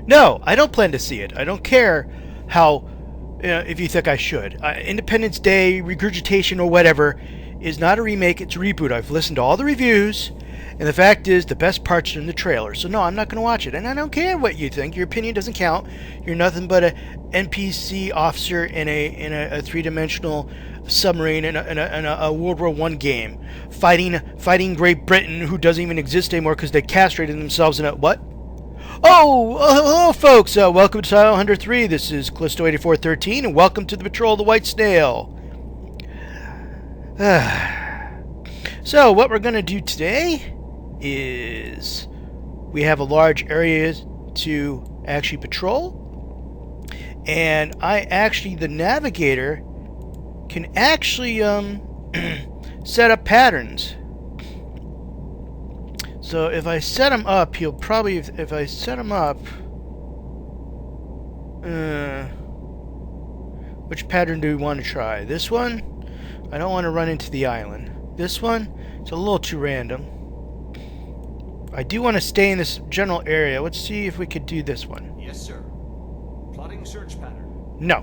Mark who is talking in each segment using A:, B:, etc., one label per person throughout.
A: No, I don't plan to see it. I don't care how, if you think I should. Independence Day, regurgitation, or whatever is not a remake, it's a reboot. I've listened to all the reviews, and the fact is the best parts are in the trailer. So no, I'm not going to watch it. And I don't care what you think. Your opinion doesn't count. You're nothing but a NPC officer in a three-dimensional submarine in a World War I game, fighting Great Britain, who doesn't even exist anymore because they castrated themselves in a what? Oh, hello, folks. Welcome to Tile 103. This is Callisto8413, and welcome to the Patrol of the White Snail. So, what we're going to do today is we have a large area to actually patrol, and the navigator, can actually set up patterns. So if I set him up, he'll probably, if I set him up, which pattern do we want to try? This one? I don't want to run into the island. This one? It's a little too random. I do want to stay in this general area. Let's see if we could do this one.
B: Yes, sir. Plotting search pattern.
A: No.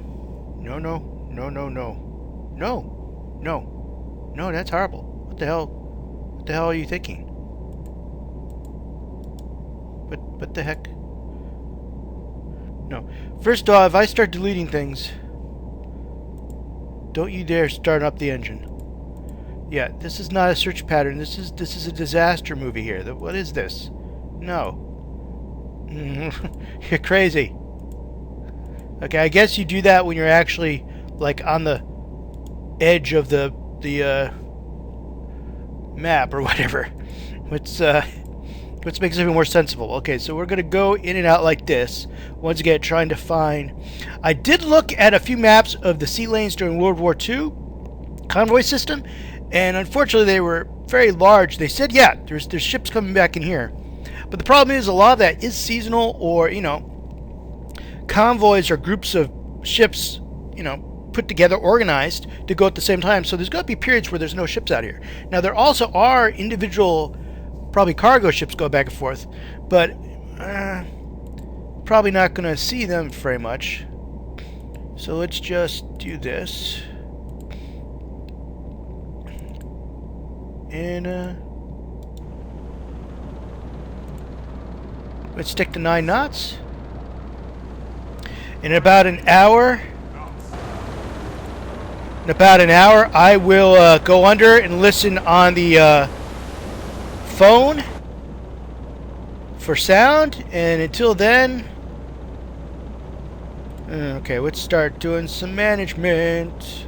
A: No, no, no, no, no. No. No. No, that's horrible. What the hell? What the hell are you thinking? What the heck? No. First off, if I start deleting things, don't you dare start up the engine. Yeah, this is not a search pattern. This is a disaster movie here. What is this? No. You're crazy. Okay, I guess you do that when you're actually like on the edge of the map or whatever. Which makes it even more sensible. Okay, so we're going to go in and out like this. Once again, trying to find... I did look at a few maps of the sea lanes during World War II convoy system, and unfortunately they were very large. They said, yeah, there's ships coming back in here. But the problem is a lot of that is seasonal, or, convoys are groups of ships, put together, organized to go at the same time. So there's going to be periods where there's no ships out here. Now, there also are individual... probably cargo ships go back and forth, but probably not going to see them very much. So let's just do this. And let's stick to 9 knots. In about an hour, I will go under and listen on the phone for sound, and until then, okay, let's start doing some management.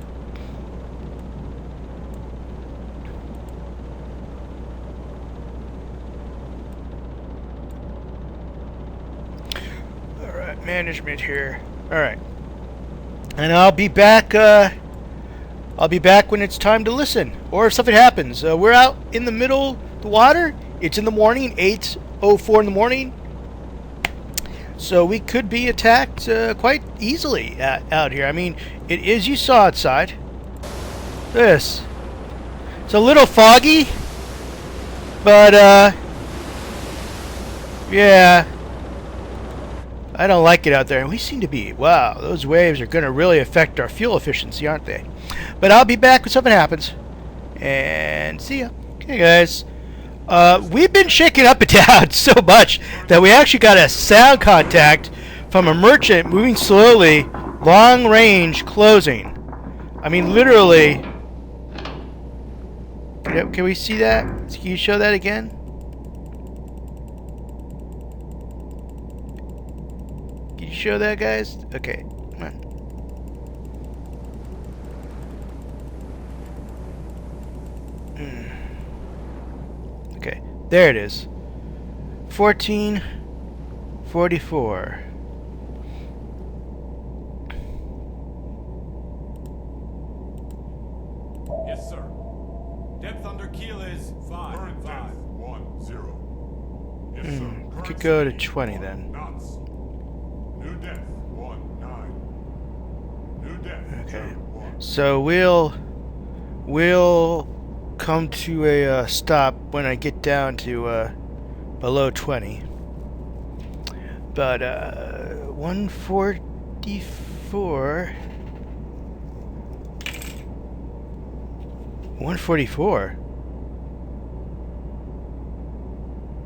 A: Alright, management here. Alright. And I'll be back when it's time to listen, or if something happens. We're out in the middle of the water. It's in the morning, 8:04 in the morning. So we could be attacked quite easily out here. I mean, it is, you saw outside. It's a little foggy, but yeah, I don't like it out there. And we seem to be, wow, those waves are going to really affect our fuel efficiency, aren't they? But I'll be back when something happens. And see ya. Okay, guys. We've been shaken up and down so much that we actually got a sound contact from a merchant moving slowly, long range closing. I mean, literally. Can we see that? Can you show that again? Can you show that, guys? Okay, come on. Okay, there it is. 1444.
C: Yes, sir. Depth under keel is 5.
D: Current depth 10. Yes, sir.
A: Could go to 20 then.
D: Knots. New depth 19. New depth.
A: Okay.
D: 1.
A: So we'll come to a stop when I get down to below 20. But 144. 144.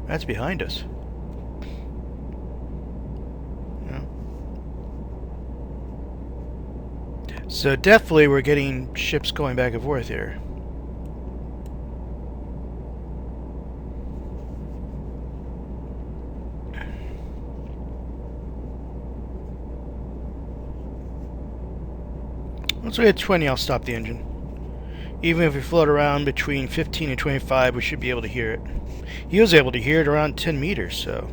A: That's behind us. Yeah. So definitely we're getting ships going back and forth here. Once we hit 20, I'll stop the engine. Even if we float around between 15 and 25, we should be able to hear it. He was able to hear it around 10 meters, so.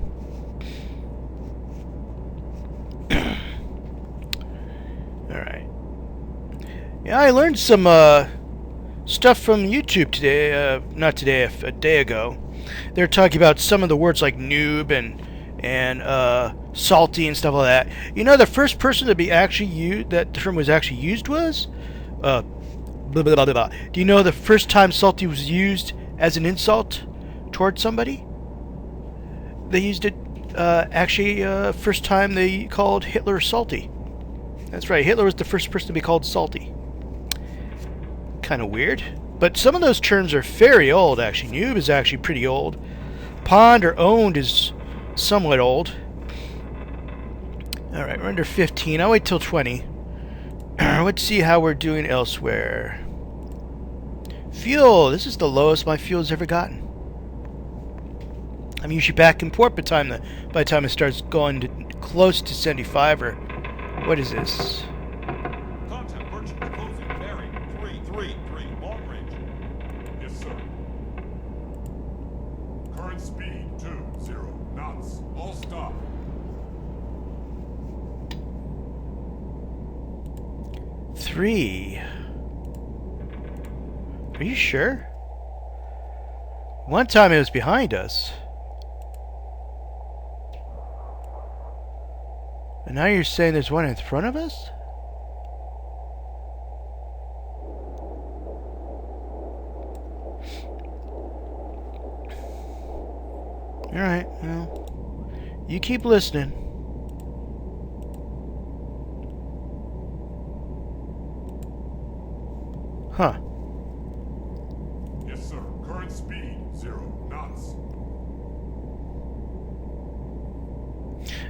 A: Alright. Yeah, I learned some stuff from YouTube today. Not today, a day ago. They're talking about some of the words like noob and salty and stuff like that. You know, the first person to be actually used, that term was actually used was? Blah, blah, blah, blah, blah. Do you know the first time salty was used as an insult towards somebody? They used it, first time they called Hitler salty. That's right, Hitler was the first person to be called salty. Kind of weird. But some of those terms are very old, actually. Noob is actually pretty old. Pond or owned is somewhat old. Alright, we're under 15. I'll wait till 20. Let's see how we're doing elsewhere. Fuel. This is the lowest my fuel's ever gotten. I'm usually back in port by the time it starts going to close to 75 or... What is this?
C: Contact merchant closing bearing 333 long range.
D: Yes, sir. Current speed 20 knots. All stop.
A: 3. Are you sure? One time it was behind us. And now you're saying there's one in front of us? Alright, well, you keep listening. Huh.
D: Yes, sir. Current speed 0 knots.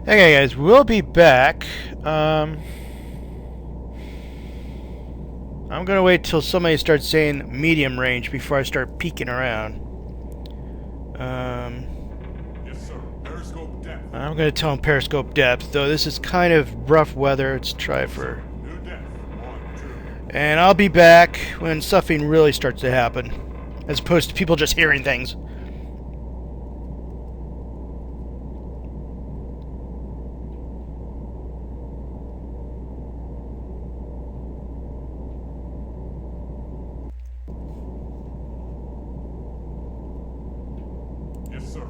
A: Okay, guys, we'll be back. I'm gonna wait till somebody starts saying medium range before I start peeking around.
D: Yes, sir. Periscope depth.
A: I'm gonna tell him periscope depth, though this is kind of rough weather. Let's try for...
D: New depth 1 2.
A: And I'll be back when stuffing really starts to happen, as opposed to people just hearing things.
D: Yes, sir.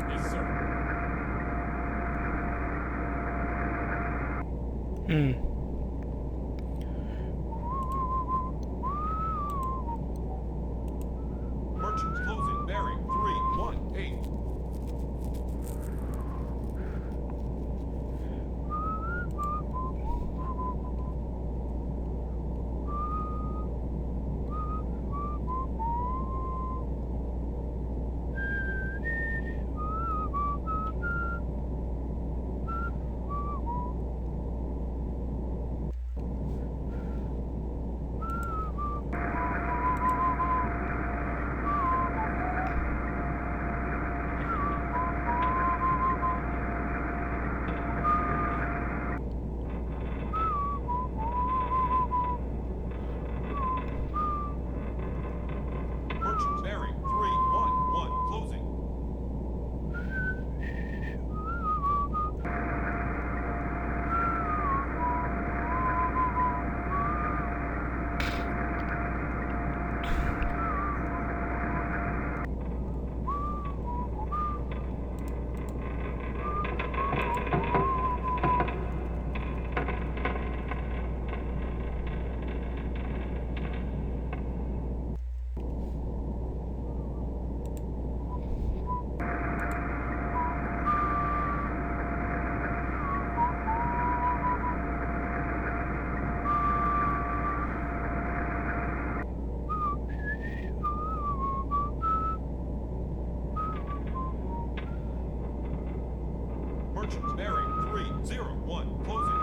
D: Yes, sir.
C: Merchant closing bearing 318. Merchants bearing 301 closing.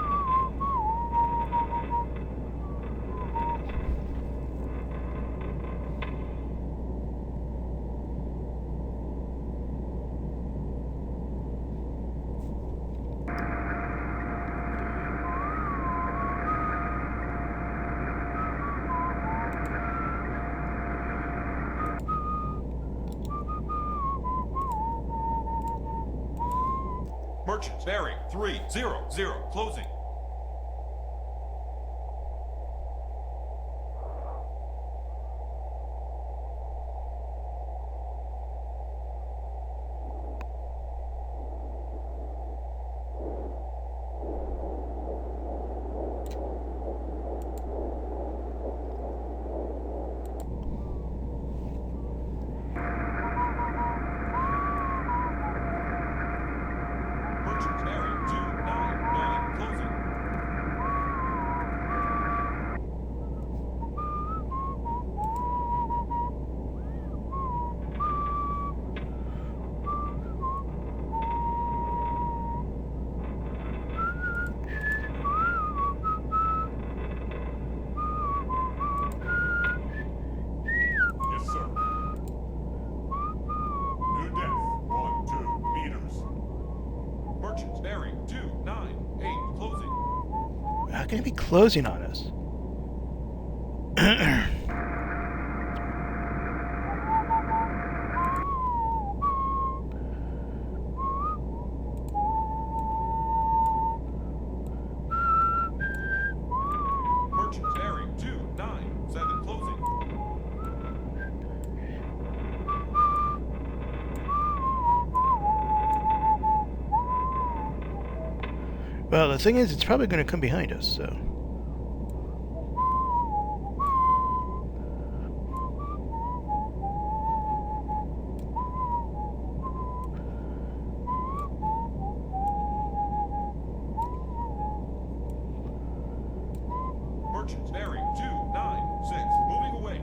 C: Merchants bearing 300 closing. Merchants bearing 299 closing.
D: Yes, sir. New depth, 1-2 meters.
C: Merchants bearing 298 closing.
A: How can it be closing on us?
C: Merchants bearing 297 closing.
A: Well, the thing is, it's probably going to come behind us, so.
C: Merchants bearing 296 moving away.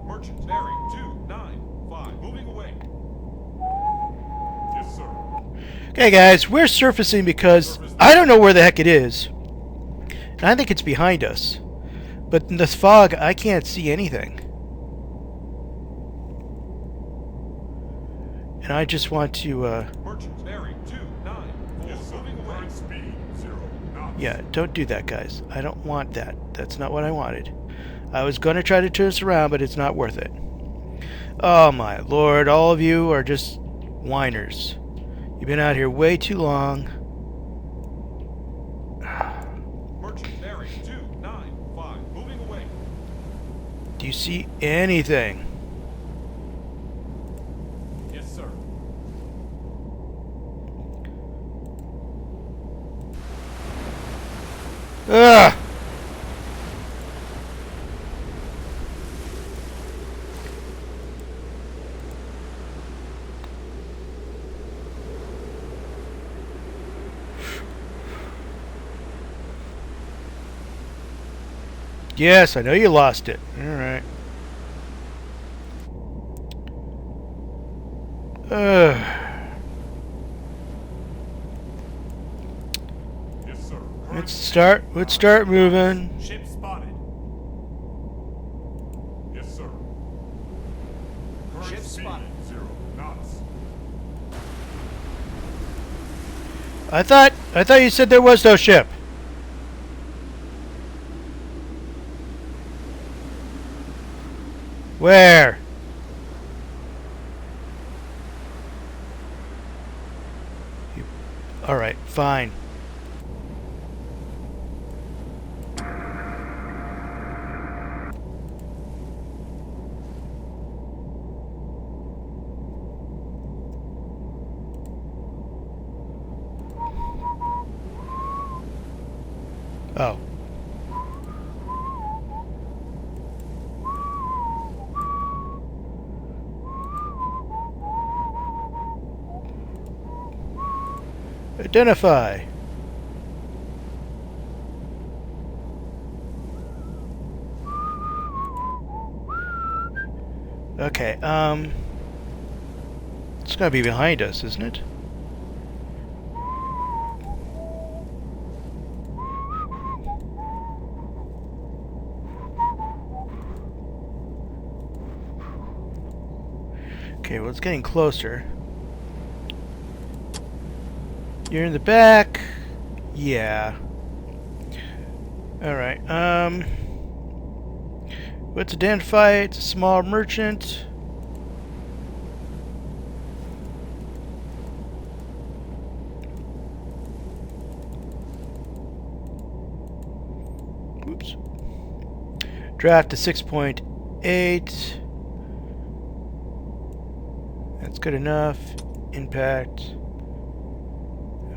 C: Merchants bearing 295 moving away.
D: Yes, sir.
A: Okay, guys, we're surfacing because I don't know where the heck it is. And I think it's behind us. But in this fog, I can't see anything. And I just want to,
C: Merchants bearing 294
D: Yes, sir.
C: moving away.
D: Current speed, 0 knots.
A: yeah, don't do that, guys. I don't want that. That's not what I wanted. I was going to try to turn this around, but it's not worth it. Oh, my Lord. All of you are just whiners. You've been out here way too long.
C: Merchants bearing 295 moving away.
A: Do you see anything?
D: Yes, sir.
A: Ugh! Yes, I know you lost it. All right.
D: Yes, sir.
A: Let's start moving.
D: Ship spotted. Yes, sir. Current
B: Ship
D: speed,
B: spotted.
D: 0 knots.
A: I thought you said there was no ship. Where? All right, fine. Oh, Identify. Okay, it's gonna be behind us, isn't it? Okay, well, it's getting closer. You're in the back. Yeah. Alright, let's identify it. It's a small merchant. Oops. Draft to 6.8. That's good enough. Impact.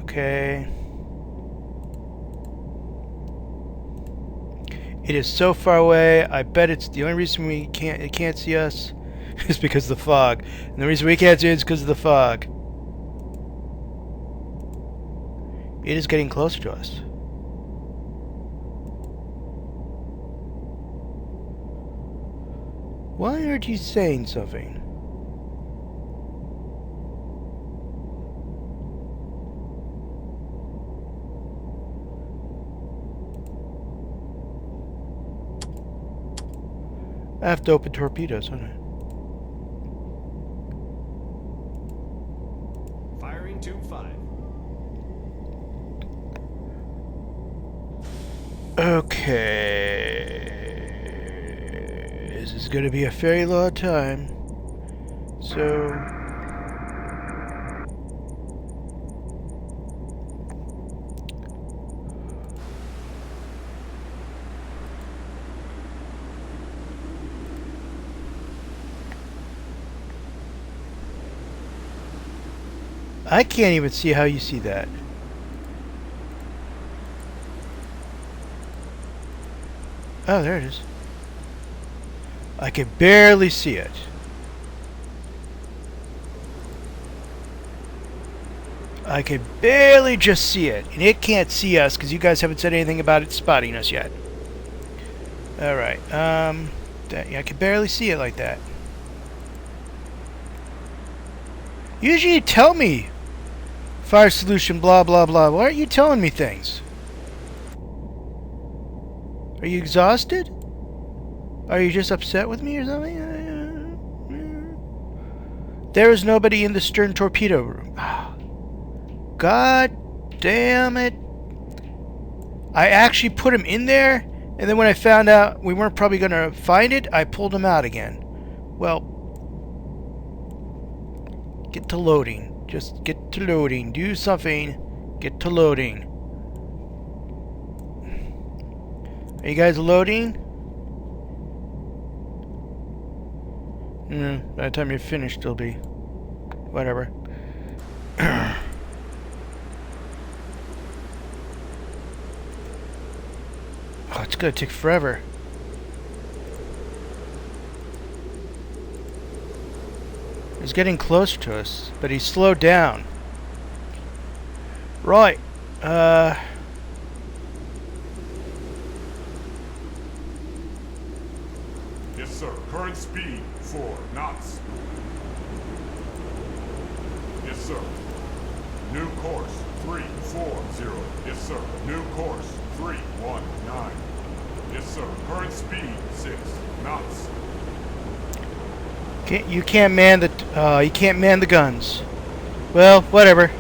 A: Okay. It is so far away. I bet it's the only reason it can't see us is because of the fog. And the reason we can't see it is because of the fog. It is getting closer to us. Why aren't you saying something? I have to open torpedoes, don't I?
B: Firing tube 5.
A: Okay. This is going to be a very long time. So... I can't even see how you see that. Oh, there it is. I can barely see it. I can barely just see it. And it can't see us because you guys haven't said anything about it spotting us yet. Alright. Yeah, I can barely see it like that. Usually you tell me. Fire solution, blah, blah, blah. Why aren't you telling me things? Are you exhausted? Are you just upset with me or something? There is nobody in the stern torpedo room. God damn it. I actually put him in there, and then when I found out we weren't probably going to find it, I pulled him out again. Well, get to loading. Just get to loading. Do something. Get to loading. Are you guys loading? By the time you're finished, it'll be whatever. Oh, it's gonna take forever. He's getting closer to us, but he's slowed down. Right.
D: Yes, sir. Current speed 4 knots. Yes, sir. New course 340. Yes, sir. New course 319. Yes, sir. Current speed 6 knots.
A: You can't man the guns. Well, whatever.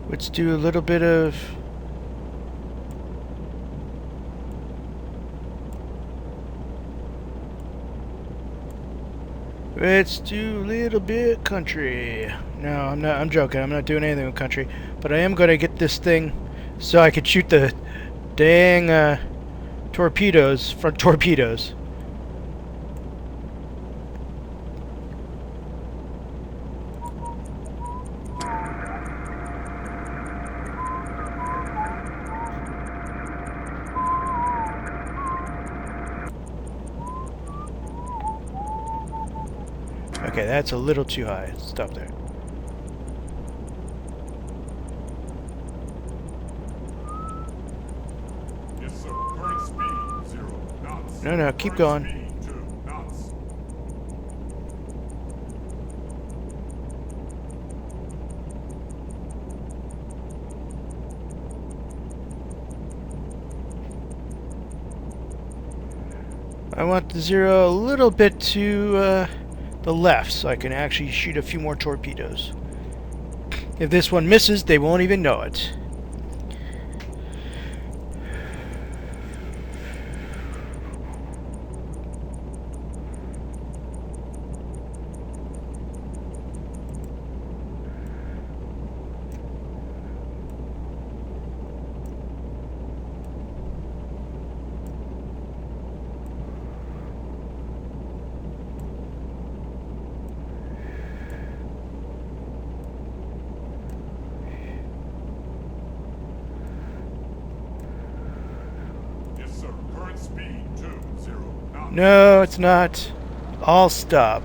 A: Let's do a little bit of... Let's do a little bit country. No, I'm not. I'm joking. I'm not doing anything with country. But I am going to get this thing so I can shoot the dang torpedoes, front torpedoes. Okay, that's a little too high. Stop there.
D: Yes, sir. Current speed 0 knots.
A: No, keep
D: Current
A: going.
D: Speed 2 knots.
A: I want the 0 a little bit to the left so I can actually shoot a few more torpedoes. If this one misses, they won't even know it.
D: Yes, sir. Current speed 0 knots.
A: No, it's not. I'll stop.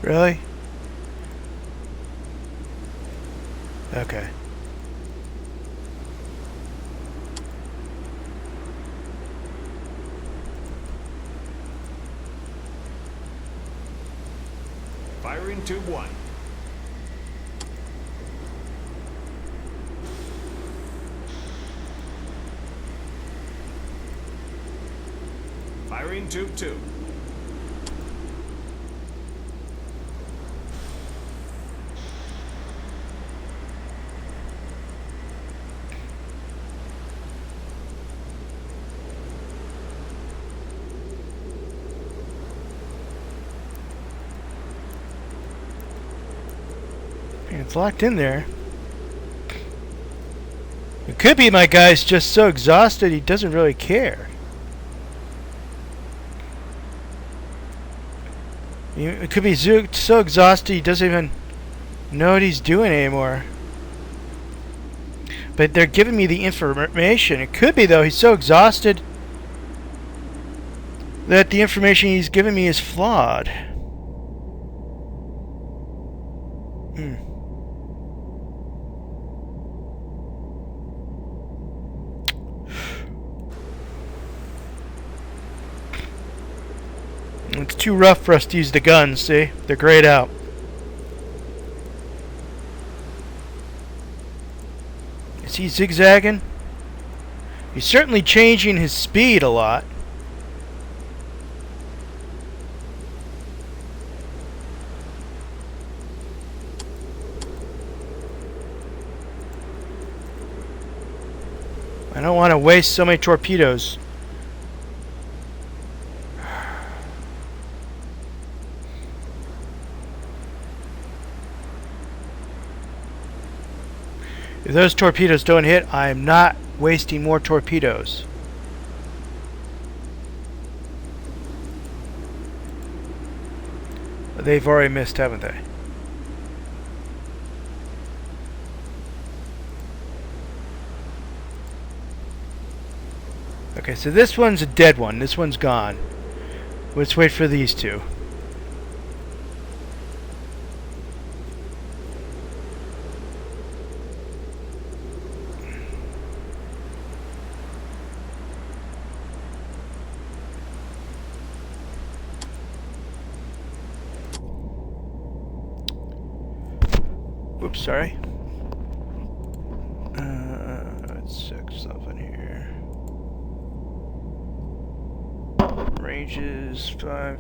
A: Really? Okay.
B: Firing tube 1. Firing tube 2.
A: It's locked in there. It could be my guy's just so exhausted he doesn't really care. It could be so exhausted he doesn't even know what he's doing anymore. But they're giving me the information. It could be, though, he's so exhausted that the information he's giving me is flawed. It's too rough for us to use the guns, see? They're grayed out. Is he zigzagging? He's certainly changing his speed a lot. I don't want to waste so many torpedoes. If those torpedoes don't hit, I'm not wasting more torpedoes. They've already missed, haven't they? Okay, so this one's a dead one. This one's gone. Let's wait for these two. Whoops, sorry. Let's check something here. Ranges 5.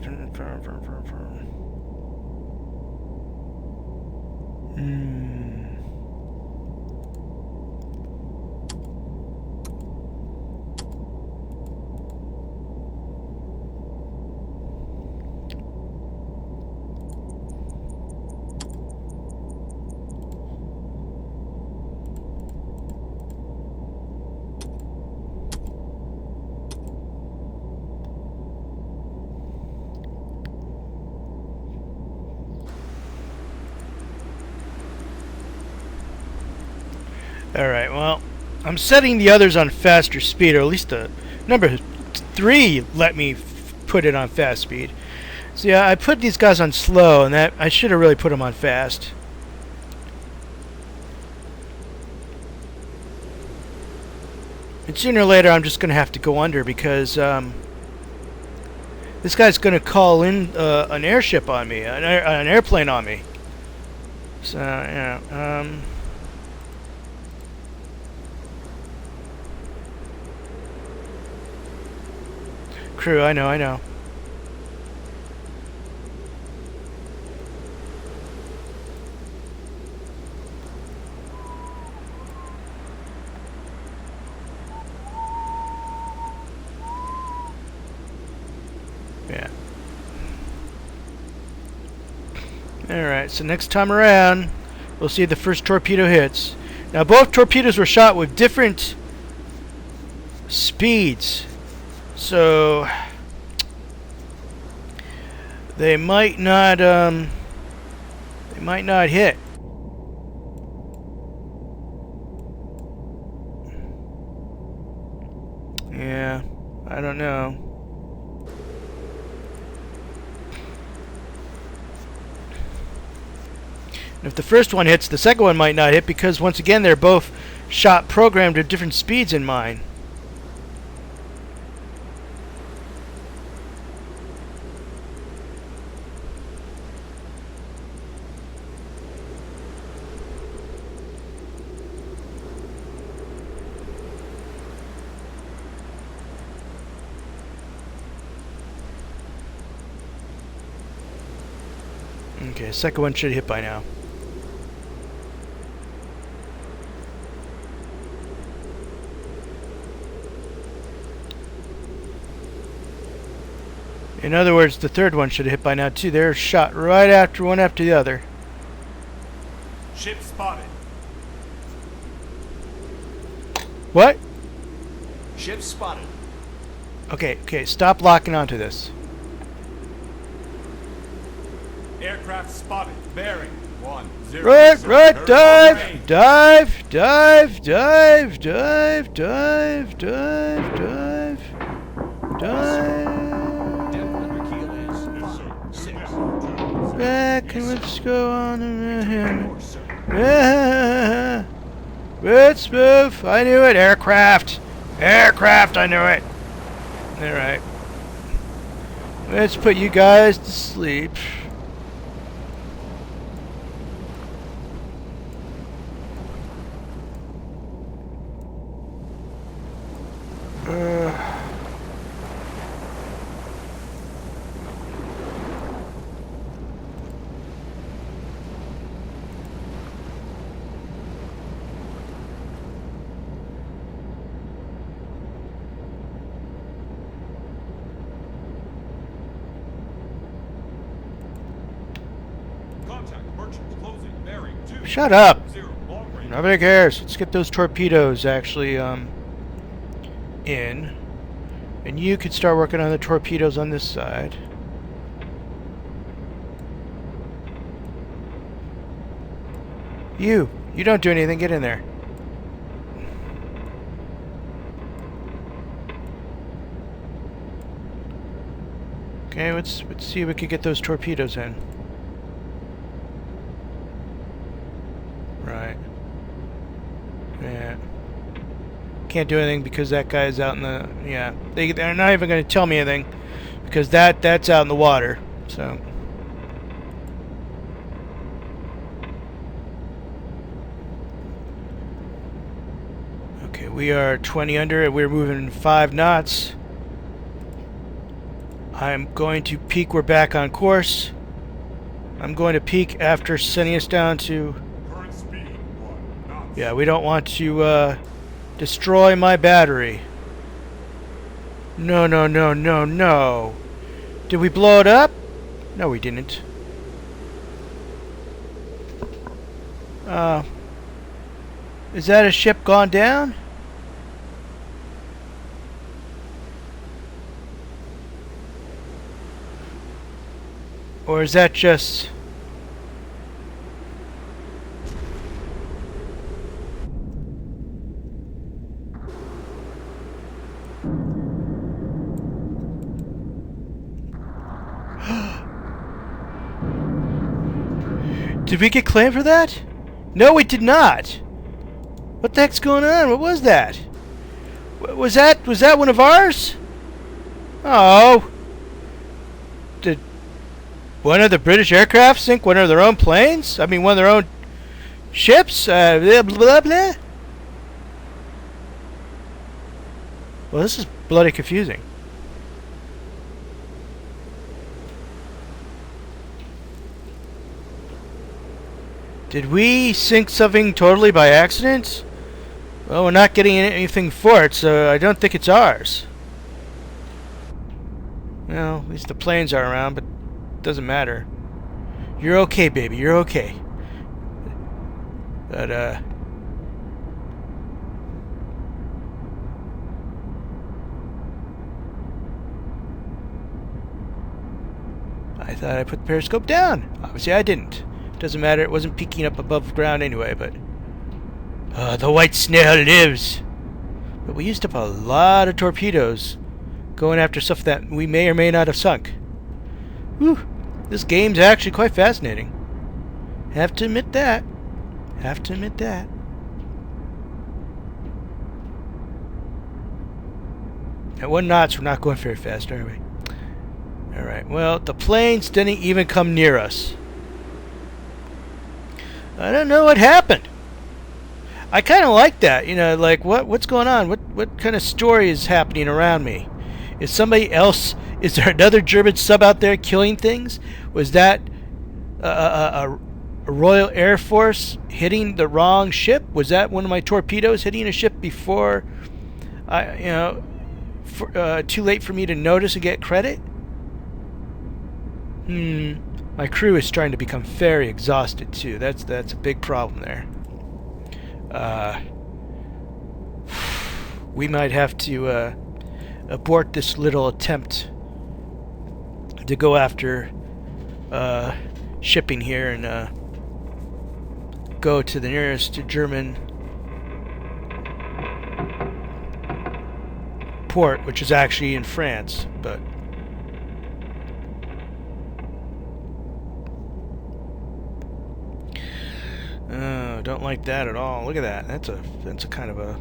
A: Alright, well, I'm setting the others on faster speed, or at least the number 3 let me put it on fast speed. So yeah, I put these guys on slow, and that I should have really put them on fast. And sooner or later, I'm just going to have to go under because this guy's going to call in an airship on me, an airplane on me. So, yeah. Crew, I know. Yeah. Alright, so next time around, we'll see the first torpedo hits. Now, both torpedoes were shot with different speeds. So they might not hit. Yeah, I don't know. And if the first one hits, the second one might not hit because once again they're both shot programmed at different speeds in mine. Okay, second one should hit by now. In other words, the third one should have hit by now too. They're shot right after one after the other.
C: Ship spotted.
A: What?
C: Ship spotted.
A: Okay, stop locking onto this.
C: Aircraft spotted. Bearing 10.
A: Right, dive, dive, dive, dive, dive, dive, dive, dive, dive. Back and let's go on around. Yeah. Let's move. I knew it. Aircraft. Aircraft. I knew it. All right. Let's put you guys to sleep.
C: Contact merchants closing. Bearing 2.
A: Shut up.
C: 0. Long range.
A: Nobody cares. Let's get those torpedoes actually in. And you could start working on the torpedoes on this side. You don't do anything. Get in there. Okay, let's see if we can get those torpedoes in. Right. Yeah. Can't do anything because that guy's out in the... Yeah. They're not even going to tell me anything because that's out in the water. So... Okay, we are 20 under and we're moving 5 knots. I'm going to peak. We're back on course. I'm going to peak after sending us down to...
D: Current speed 1 knots.
A: Yeah, we don't want to destroy my battery. No. Did we blow it up? No, we didn't. Is that a ship gone down? Or is that just... Did we get claimed for that? No, we did not. What the heck's going on? What was that? Was that one of ours? Oh. Did one of the British aircraft sink one of their own planes? I mean, one of their own ships? Blah, blah, blah. Well, this is bloody confusing. Did we sink something totally by accident? Well, we're not getting anything for it, so I don't think it's ours. Well, at least the planes are around, but it doesn't matter. You're okay, baby. You're okay. But, I thought I put the periscope down. Obviously, I didn't. Doesn't matter. It wasn't peeking up above ground anyway, but... the white snail lives! But we used up a lot of torpedoes going after stuff that we may or may not have sunk. Whew. This game's actually quite fascinating. Have to admit that. Have to admit that. At 1 knots, we're not going very fast, are we? Alright, well, the planes didn't even come near us. I don't know what happened. I kind of like that, you know, like what's going on? What kind of story is happening around me? Is somebody else? Is there another German sub out there killing things? Was that a Royal Air Force hitting the wrong ship? Was that one of my torpedoes hitting a ship before too late for me to notice and get credit? My crew is starting to become very exhausted too. That's a big problem there. We might have to abort this little attempt to go after shipping here and go to the nearest German port, which is actually in France, but don't like that at all. Look at that. That's a kind of a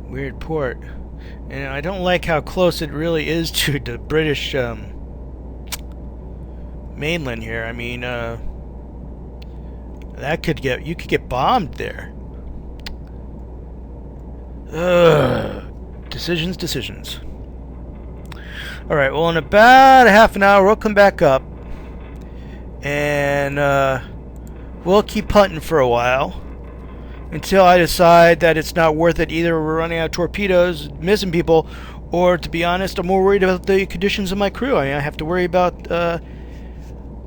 A: weird port. And I don't like how close it really is to the British mainland here. I mean, you could get bombed there. Decisions. Alright, well, in about a half an hour, we'll come back up. And, we'll keep hunting for a while. Until I decide that it's not worth it. Either we're running out of torpedoes, missing people, or, to be honest, I'm more worried about the conditions of my crew. I mean, I have to worry about,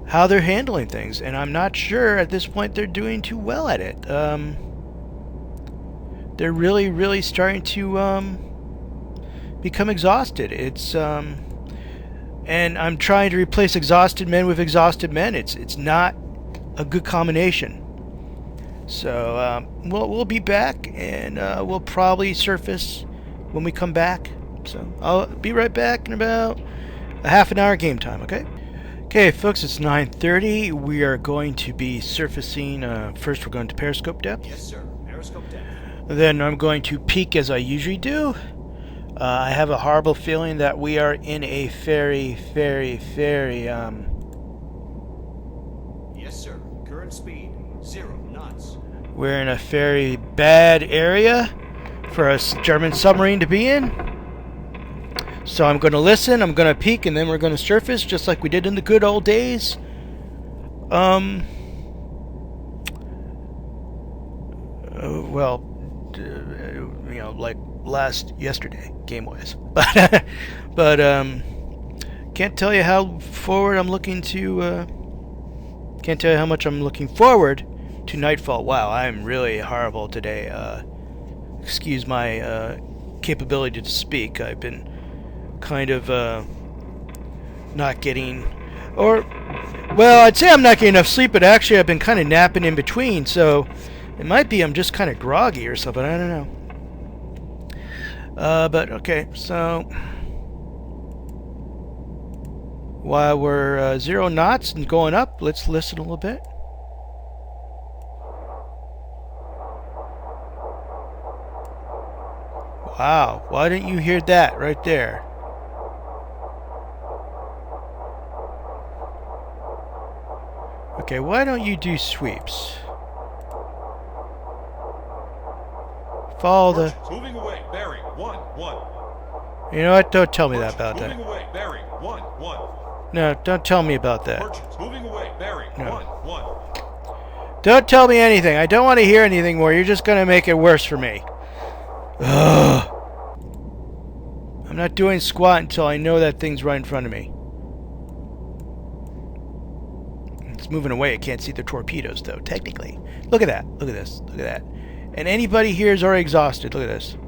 A: how they're handling things. And I'm not sure at this point they're doing too well at it. They're really starting to become exhausted. It's and I'm trying to replace exhausted men with exhausted men. It's not a good combination. So we'll be back, and we'll probably surface when we come back. So I'll be right back in about a half an hour game time. Okay, folks, it's 9:30. We are going to be surfacing. First, we're going to periscope depth.
B: Yes, sir. Periscope depth.
A: Then I'm going to peek as I usually do. I have a horrible feeling that we are in a very
B: Yes, sir. Current speed 0 knots.
A: we're in a very bad area for a German submarine to be in. So I'm going to listen, I'm going to peek, and then we're going to surface just like we did in the good old days. Like yesterday, game-wise. But can't tell you how forward I'm looking to. Can't tell you how much I'm looking forward to nightfall. Wow, I'm really horrible today. Excuse my capability to speak. I've been kind of not getting, I'd say I'm not getting enough sleep, but actually I've been kind of napping in between, so it might be I'm just kind of groggy or something. I don't know. But okay, so While we're 0 knots and going up, let's listen a little bit. Wow, why didn't you hear that right there? Okay, why don't you do sweeps? Follow the...
C: Merchants moving away. Bearing 1-1.
A: You know what? Don't tell me that
C: Merchants
A: about
C: moving
A: that.
C: away. Bearing 1-1.
A: No, don't tell me about that.
C: Merchants moving away. Bearing
A: No.
C: 1-1.
A: Don't tell me anything. I don't want to hear anything more. You're just going to make it worse for me. Ugh. I'm not doing squat until I know that thing's right in front of me. It's moving away. I can't see the torpedoes, though, technically. Look at that. Look at this. Look at that. And anybody here is already exhausted. Look at this.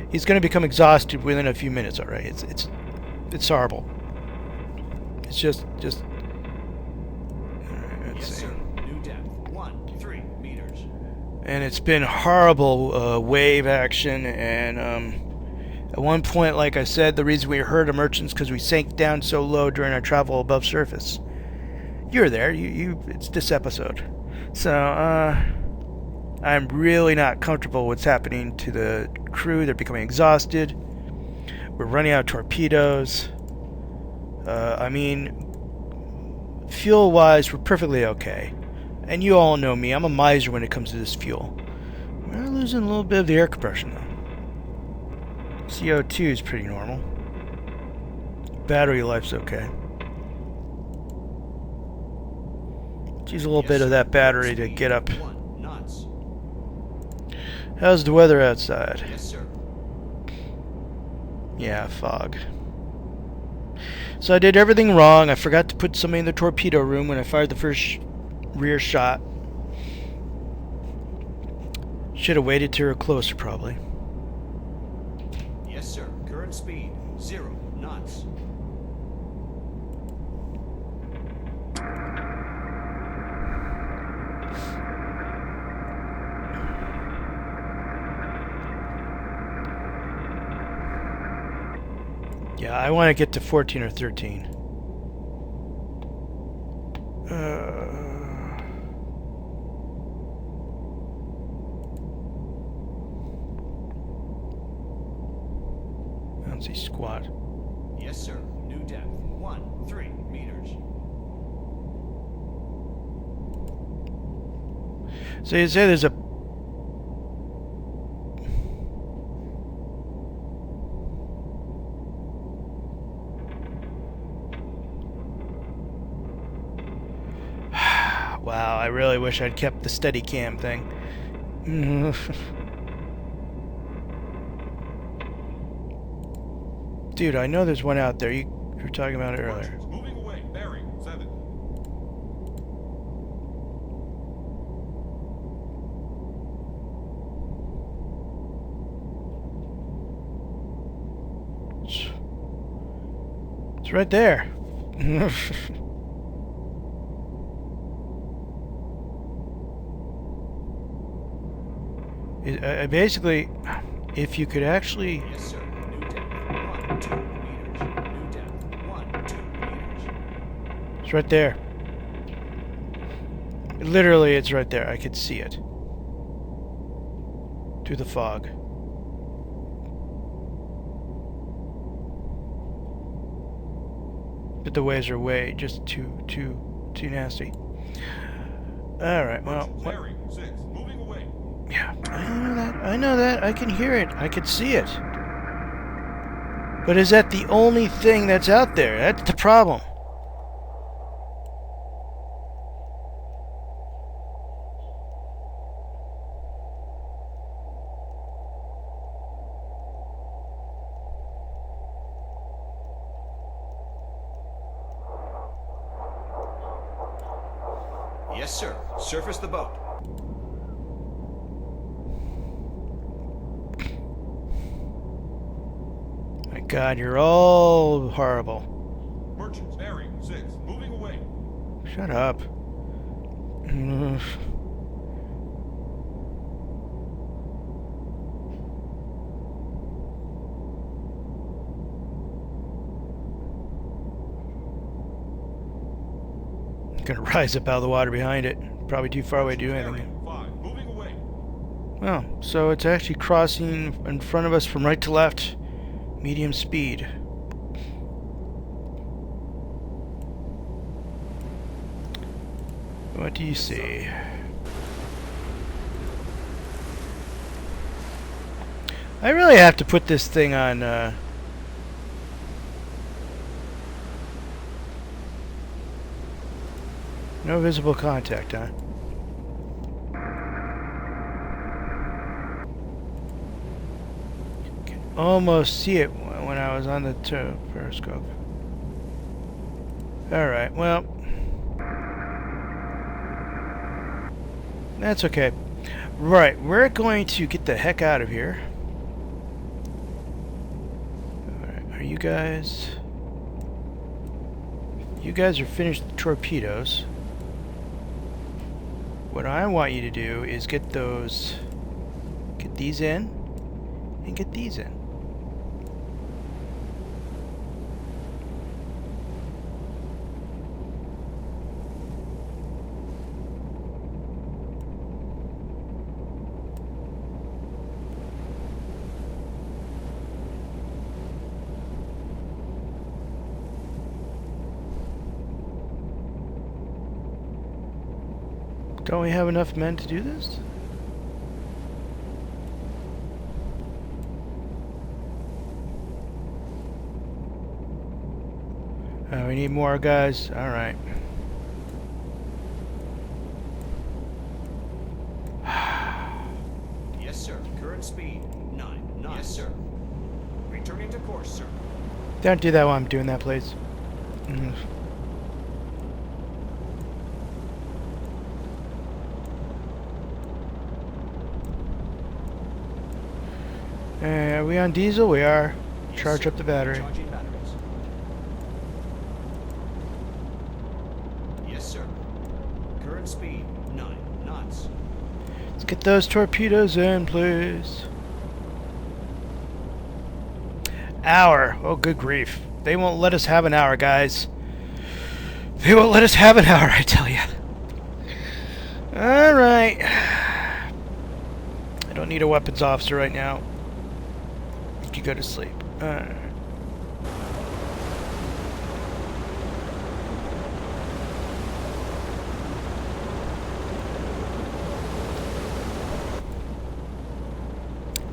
A: He's going to become exhausted within a few minutes, all right? It's horrible. It's just... Let's
B: Yes,
A: see.
B: sir. New depth. 3 meters.
A: And it's been horrible wave action, and at one point, like I said, the reason we heard a merchant's because we sank down so low during our travel above surface. You're there. It's this episode. So, I'm really not comfortable with what's happening to the crew. They're becoming exhausted. We're running out of torpedoes. I mean, fuel-wise, we're perfectly okay. And you all know me. I'm a miser when it comes to this fuel. We're losing a little bit of the air compression, though. CO2 is pretty normal. Battery life's okay. Use a little
B: Yes,
A: bit of
B: sir.
A: that battery to
B: Speed
A: get up.
B: 1 knots.
A: How's the weather outside?
B: Yes, sir.
A: Yeah, fog. So I did everything wrong. I forgot to put somebody in the torpedo room when I fired the first rear shot. Should have waited till we were closer, probably.
B: Yes, sir. Current speed 0 knots.
A: Yeah, I want to get to 14 or 13. I don't see squat.
B: Yes, sir. New depth 3 meters.
A: So you say there's a... Wow, I really wish I'd kept the steady cam thing. Dude, I know there's one out there. You were talking about it earlier.
C: Merchants moving away. Bearing 7.
A: It's right there. Basically, if you could actually...
B: Yes, sir. New depth 2 meters. New depth 2 meters.
A: It's right there. Literally, it's right there. I could see it. Through the fog. But the waves are way just too nasty. Alright, well...
C: Merchants bearing 6. Moving away.
A: Yeah, I know that. I can hear it. I can see it. But is that the only thing that's out there? That's the problem.
B: Yes, sir. Surface the boat.
A: My God, you're all horrible.
C: Merchants bearing 6. Moving away.
A: Shut up. Gonna rise up out of the water behind it. Probably too far away to do
C: Bearing
A: anything.
C: 5. Moving away.
A: Oh, so it's actually crossing in front of us from right to left. Medium speed. What do you see? I really have to put this thing on, no visible contact, huh? Can almost see it when I was on the periscope. Alright, well. That's okay. Right, we're going to get the heck out of here. Alright, are you guys... You guys are finished the torpedoes. What I want you to do is get those... Get these in, and get these in. Don't we have enough men to do this? We need more guys. Alright.
B: Yes, sir. Current speed 9 knots. Yes, sir. Returning to course, sir.
A: Don't do that while I'm doing that, please. Are we on diesel? We are.
B: Yes,
A: Charge
B: sir.
A: up the battery.
B: Charging batteries. Yes, sir. Current speed 9 knots.
A: Let's get those torpedoes in, please. Hour. Oh, good grief. They won't let us have an hour, guys. They won't let us have an hour, I tell you. Alright. I don't need a weapons officer right now. You can go to sleep. Alright.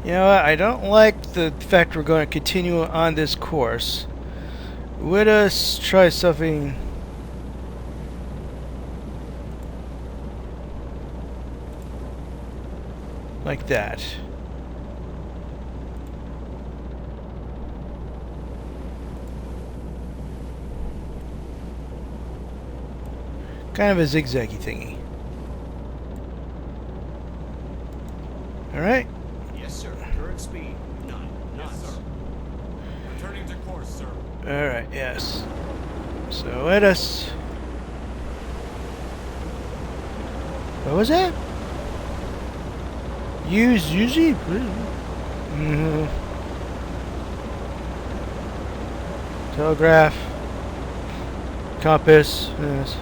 A: You know what? I don't like the fact we're going to continue on this course. Let us try something. Like that. Kind of a zigzaggy thingy. Alright.
B: Yes, sir. Current speed 9 knots.
C: Yes, sir. Returning to course, sir.
A: Alright, yes. So let us... What was that? Use it. Telegraph. Compass. Yes.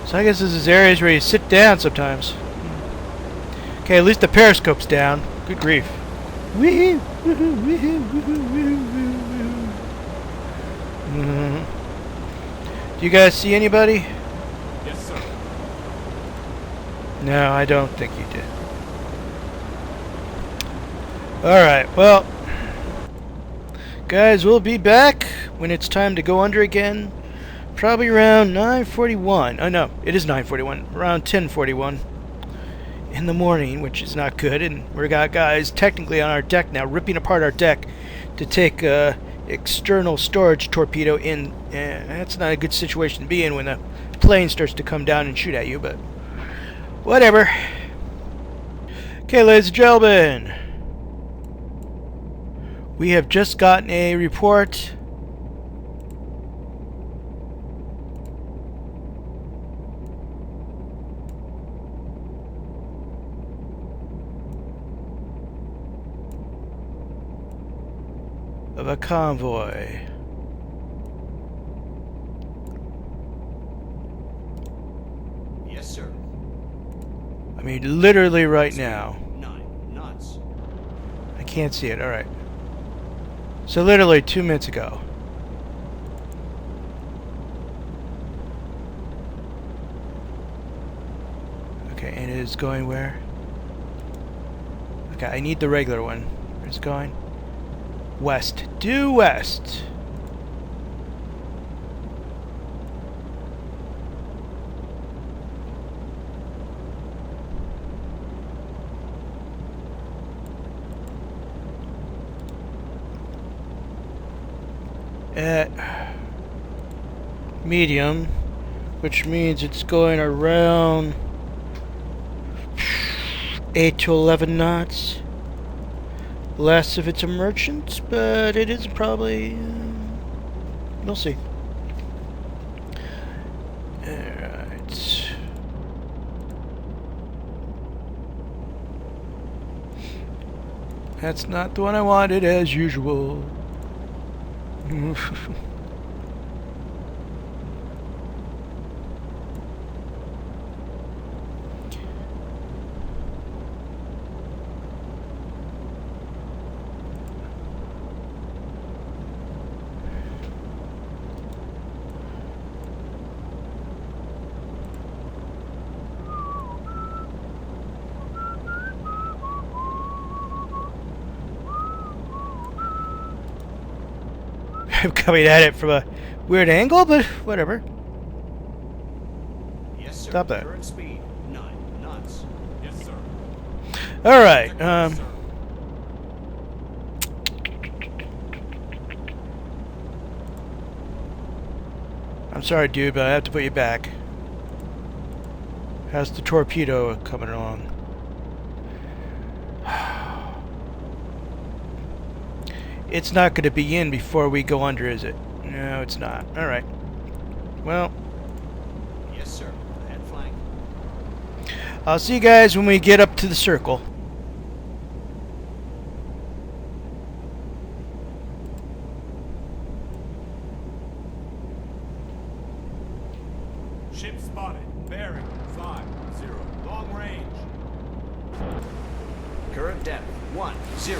A: So I guess this is areas where you sit down sometimes. Okay, at least the periscope's down. Good grief. Woohoo! Woohoo! Woohoo! Woohoo! Woohoo! Woohoo! Do you guys see anybody?
C: Yes, sir.
A: No, I don't think you did. Alright, well. Guys, we'll be back when it's time to go under again. Probably around 9:41. Oh no, it is 9:41. Around 10:41 in the morning, which is not good. And we got guys technically on our deck now, ripping apart our deck to take external storage torpedo in. That's not a good situation to be in when the plane starts to come down and shoot at you, but whatever. Okay, ladies and gentlemen, we have just gotten a report. of a convoy.
B: Yes, sir.
A: I mean, literally right now.
B: 9 knots.
A: I can't see it. All right. So literally 2 minutes ago. Okay, and it is going where? Okay, I need the regular one. Where's it going? West. Due west. At medium, which means it's going around 8 to 11 knots. Less if it's a merchant, but it is probably... we'll see. Alright. That's not the one I wanted, as usual. I'm coming at it from a weird angle, but whatever.
B: Yes, sir.
A: Stop that.
B: Current speed 9 knots.
C: Yes, sir.
A: All right.
C: Yes, sir.
A: I'm sorry, dude, but I have to put you back. How's the torpedo coming along? It's not going to be in before we go under, is it? No, it's not. All right. Well,
B: Yes, sir. Ahead flank.
A: I'll see you guys when we get up to the circle.
C: Ship spotted. Bearing 50. Long range.
B: Current depth 10.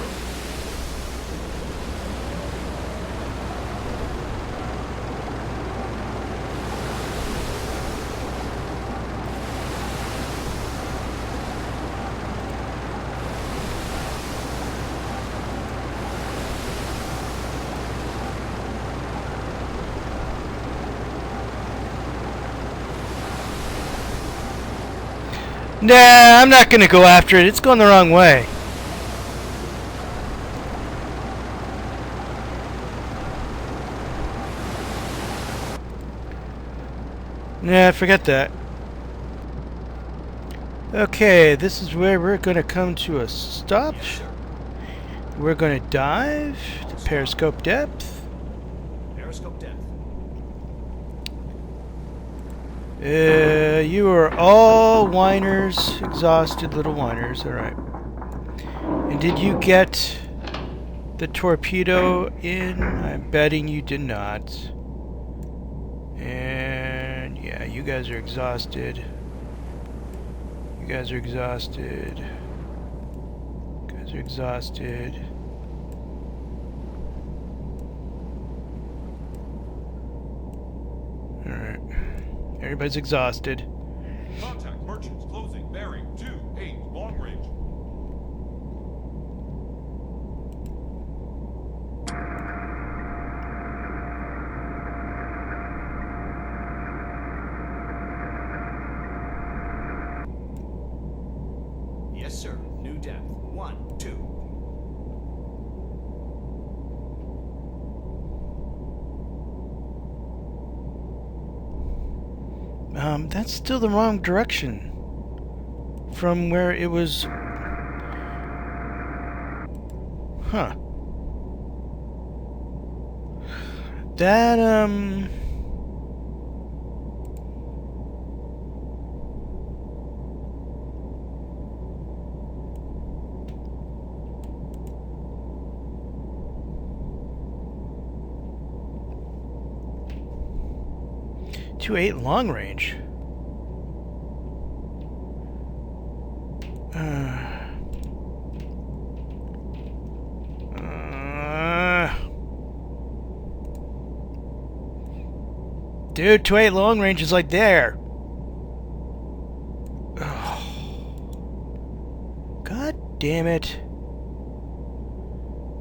A: Nah, I'm not going to go after it. It's going the wrong way. Nah, forget that. Okay, this is where we're going to come to a stop.
B: Yes, sir.
A: We're going to dive to periscope depth.
B: Periscope depth.
A: You are all whiners, exhausted little whiners. All right. And did you get the torpedo in? I'm betting you did not. And yeah, you guys are exhausted. You guys are exhausted. You guys are exhausted. All right. Everybody's exhausted.
C: Contact merchants closing. Bearing 28. Long range.
B: Yes, sir. New depth 12.
A: That's still the wrong direction from where it was. Huh. That, 2-8 long range. Dude, 2-8 long range is like there. Oh. God damn it.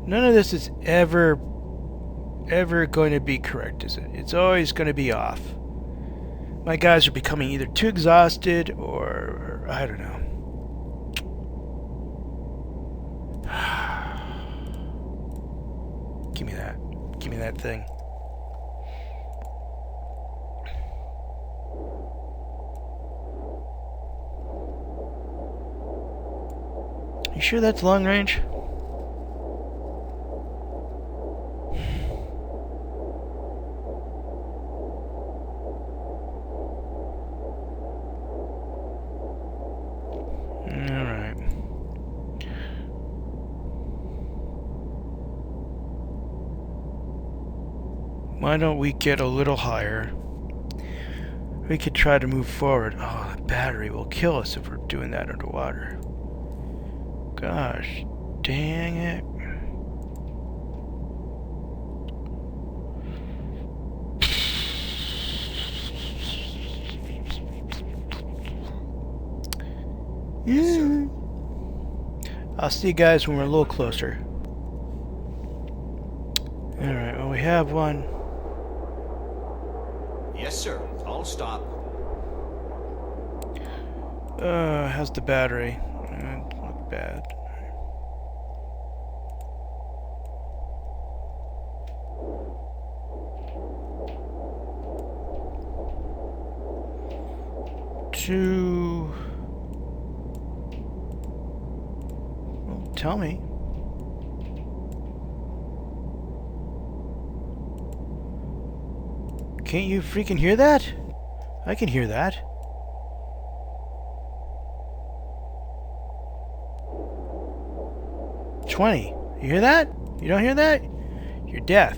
A: None of this is ever going to be correct, is it? It's always going to be off. My guys are becoming either too exhausted or I don't know. Give me that. Give me that thing. You sure that's long range? Alright. Why don't we get a little higher? We could try to move forward. Oh, the battery will kill us if we're doing that underwater. Gosh, dang it. Yeah. I'll see you guys when we're a little closer. Alright, well we have one.
B: Yes, sir. I'll stop.
A: How's the battery? Not bad. Well, tell me. Can't you freaking hear that? I can hear that. $20. You hear that? You don't hear that? You're deaf.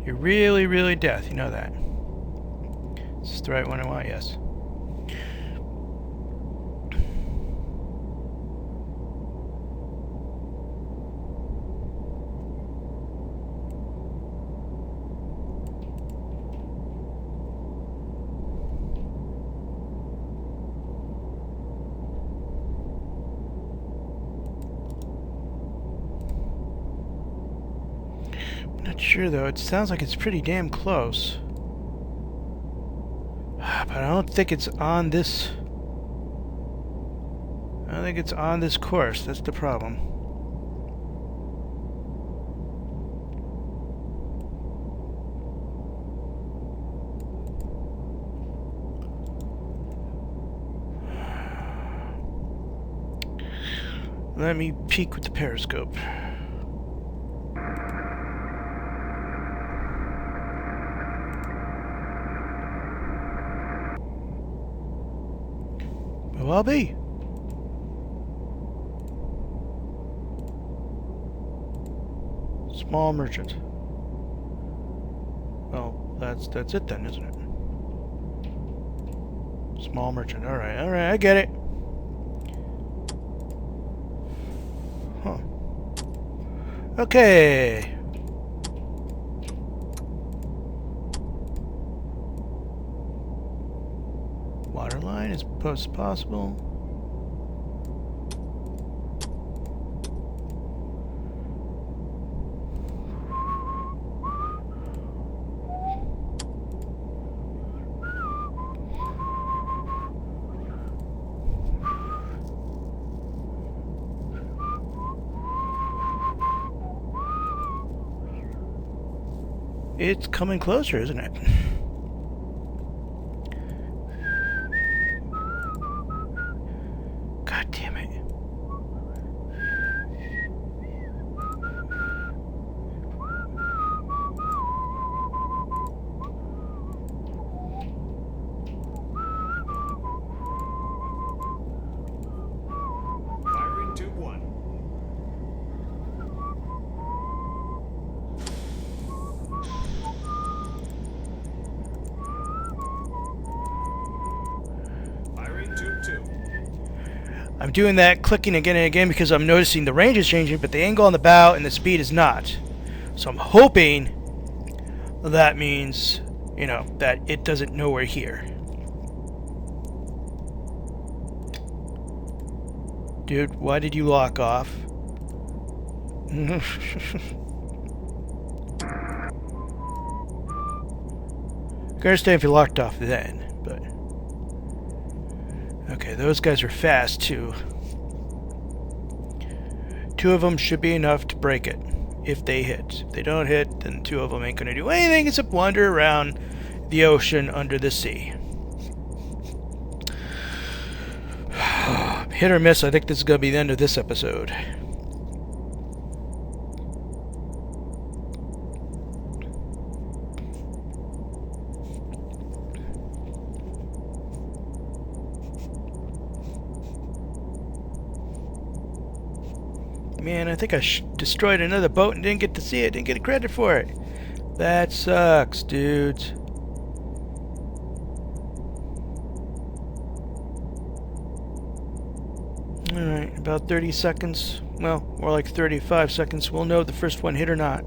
A: You're really, really deaf. You know that. Is this the right one I want? Yes. Not sure though, it sounds like it's pretty damn close. But I don't think it's on this... I don't think it's on this course, that's the problem. Let me peek with the periscope. Well, I'll be. Small merchant. Well, that's it then, isn't it? Small merchant. All right, I get it. Huh. Okay. Waterline as close as possible. It's coming closer, isn't it? God damn it.
B: Firing tube 1.
A: I'm doing that, clicking again and again because I'm noticing the range is changing, but the angle on the bow and the speed is not. So I'm hoping that means, you know, that it doesn't know we're here. Dude, why did you lock off? I understand if you locked off then, but... Okay, those guys are fast, too. 2 of them should be enough to break it, if they hit. If they don't hit, then 2 of them ain't gonna do anything except wander around the ocean under the sea. Hit or miss, I think this is gonna be the end of this episode. Man, I think I destroyed another boat and didn't get to see it, didn't get credit for it. That sucks, dudes. Alright, about 30 seconds. Well, more like 35 seconds. We'll know if the first one hit or not.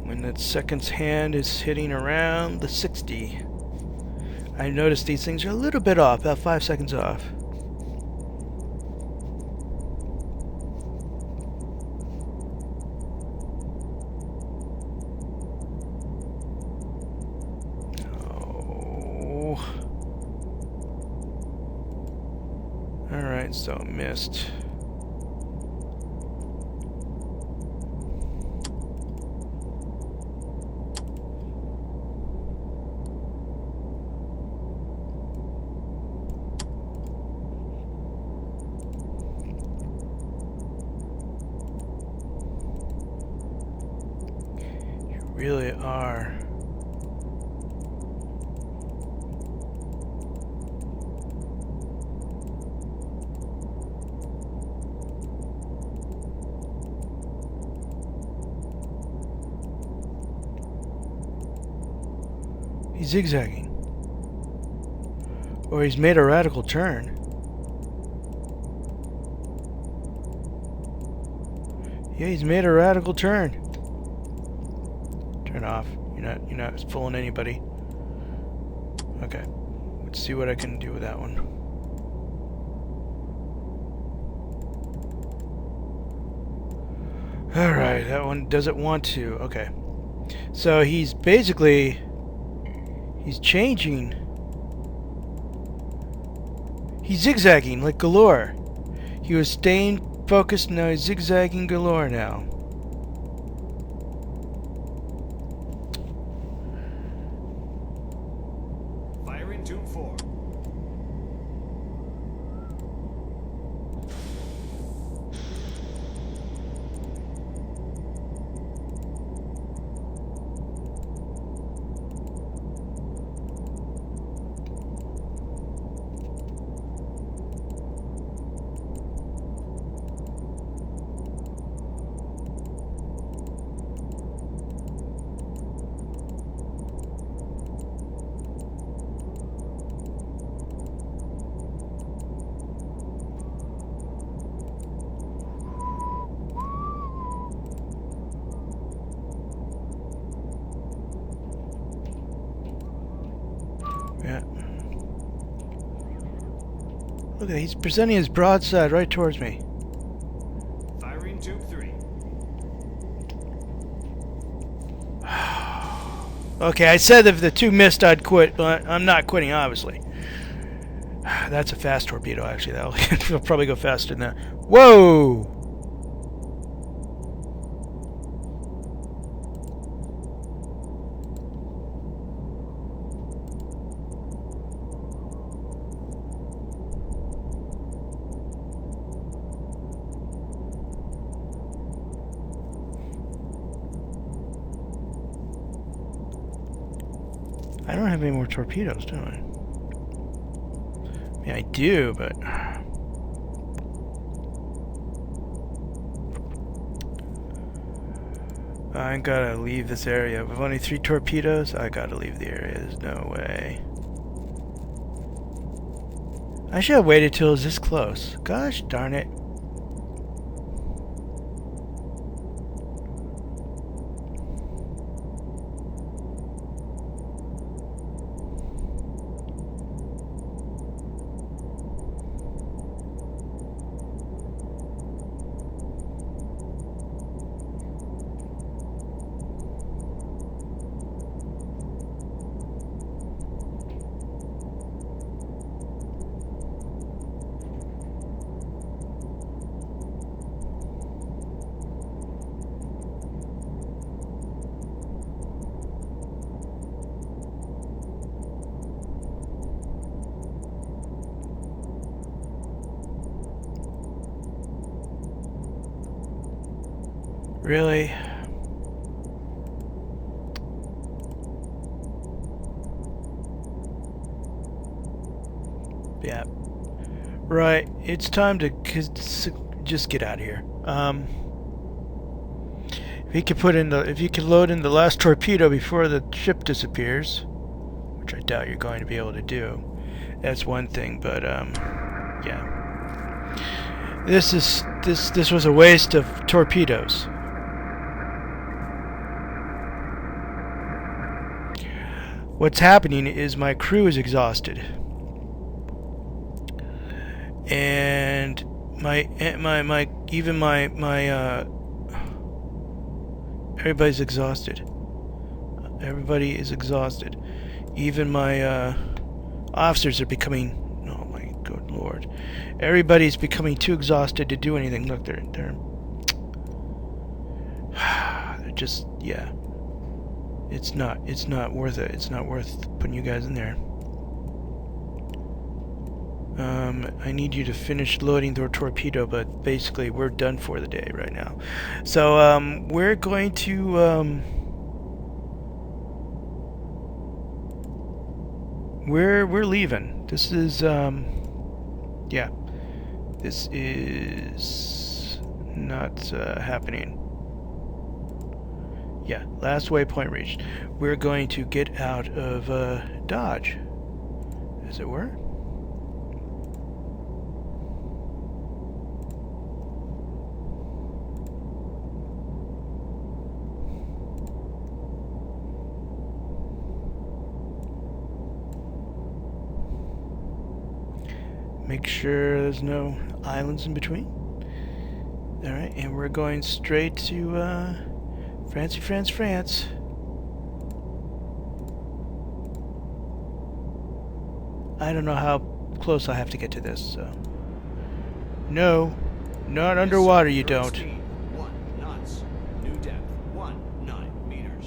A: When that second's hand is hitting around the 60. I noticed these things are a little bit off, about 5 seconds off. Oh. Alright, so missed. Really are. He's zigzagging. Or he's made a radical turn. Yeah, he's made a radical turn. Turn off. You're not fooling anybody. Okay. Let's see what I can do with that one. Alright, that one doesn't want to. Okay. So he's basically... He's changing. He's zigzagging like galore. He was staying focused, now he's zigzagging galore now.
B: Firing tube 4.
A: Yeah. Look at that, he's presenting his broadside right towards me.
B: Firing tube 3.
A: Okay, I said if the 2 missed I'd quit, but I'm not quitting, obviously. That's a fast torpedo, actually. That'll probably go faster than that. Whoa! I don't have any more torpedoes, do I? I mean, I do, but... I gotta leave this area. With only 3 torpedoes, I gotta leave the area. There's no way. I should have waited till it was this close. Gosh darn it. Really? Yeah. Right. It's time to just get out of here. If you could load in the last torpedo before the ship disappears, which I doubt you're going to be able to do, that's one thing. But yeah. This was a waste of torpedoes. What's happening is my crew is exhausted, and everybody's exhausted. Everybody is exhausted. Even my officers are becoming. Oh my good lord! Everybody's becoming too exhausted to do anything. Look, they're just, yeah. It's not worth it. It's not worth putting you guys in there. I need you to finish loading the torpedo, but basically we're done for the day right now. So we're going to we're leaving. This is yeah. This is not happening. Yeah, last waypoint reached. We're going to get out of Dodge, as it were. Make sure there's no islands in between. Alright, and we're going straight to France. I don't know how close I have to get to this, so. No, not underwater, you don't.
B: Speed 1 knots. New depth 19 meters.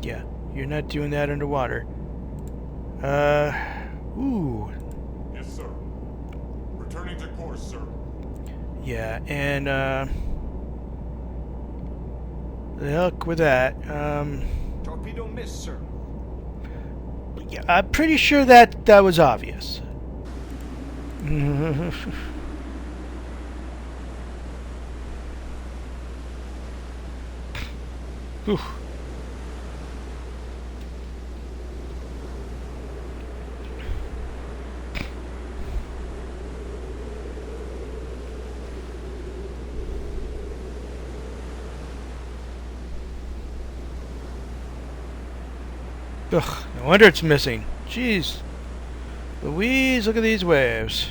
A: Yeah, you're not doing that underwater. Ooh.
D: Yes, sir. Returning to course, sir.
A: Yeah, and, the heck with that.
B: Torpedo missed, sir.
A: Yeah, I'm pretty sure that was obvious. Whew. Ugh, no wonder it's missing. Jeez. Louise, look at these waves.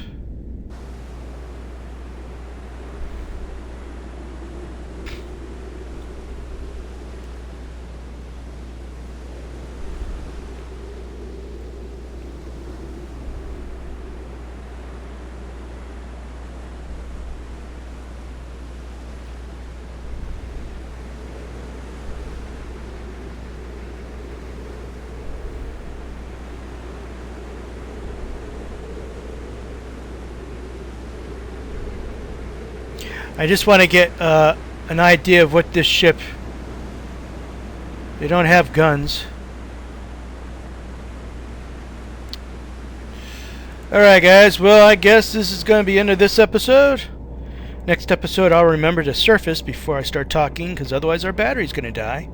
A: I just want to get an idea of what this ship... They don't have guns. Alright guys, well I guess this is going to be the end of this episode. Next episode, I'll remember to surface before I start talking, because otherwise our battery's going to die.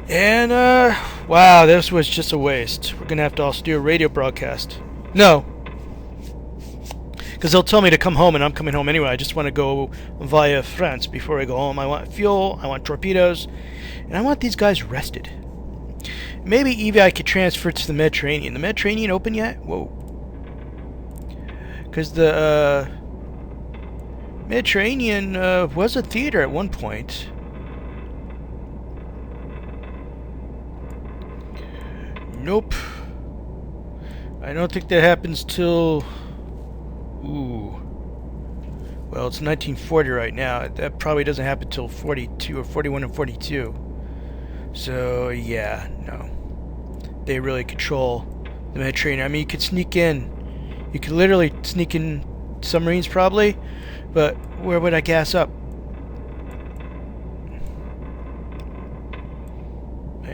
A: And, wow, this was just a waste. We're going to have to also do a radio broadcast. No. Because they'll tell me to come home, and I'm coming home anyway. I just want to go via France before I go home. I want fuel, I want torpedoes, and I want these guys rested. Maybe Evie I could transfer to the Mediterranean. The Mediterranean open yet? Whoa. Because the Mediterranean was a theater at one point. Nope. I don't think that happens till... Ooh. Well, it's 1940 right now. That probably doesn't happen till 42 or 41 and 42. So, yeah, no. They really control the Mediterranean. I mean, you could sneak in. You could literally sneak in submarines probably, but where would I gas up?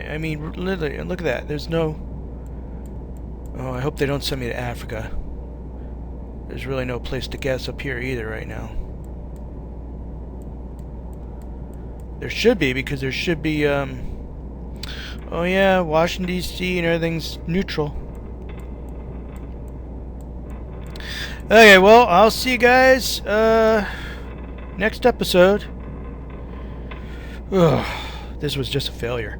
A: I mean, literally, and look at that. There's no... Oh, I hope they don't send me to Africa. There's really no place to gas up here either right now. There should be, because there should be, oh yeah, Washington, D.C. and everything's neutral. Okay, well, I'll see you guys, next episode. Ugh, this was just a failure.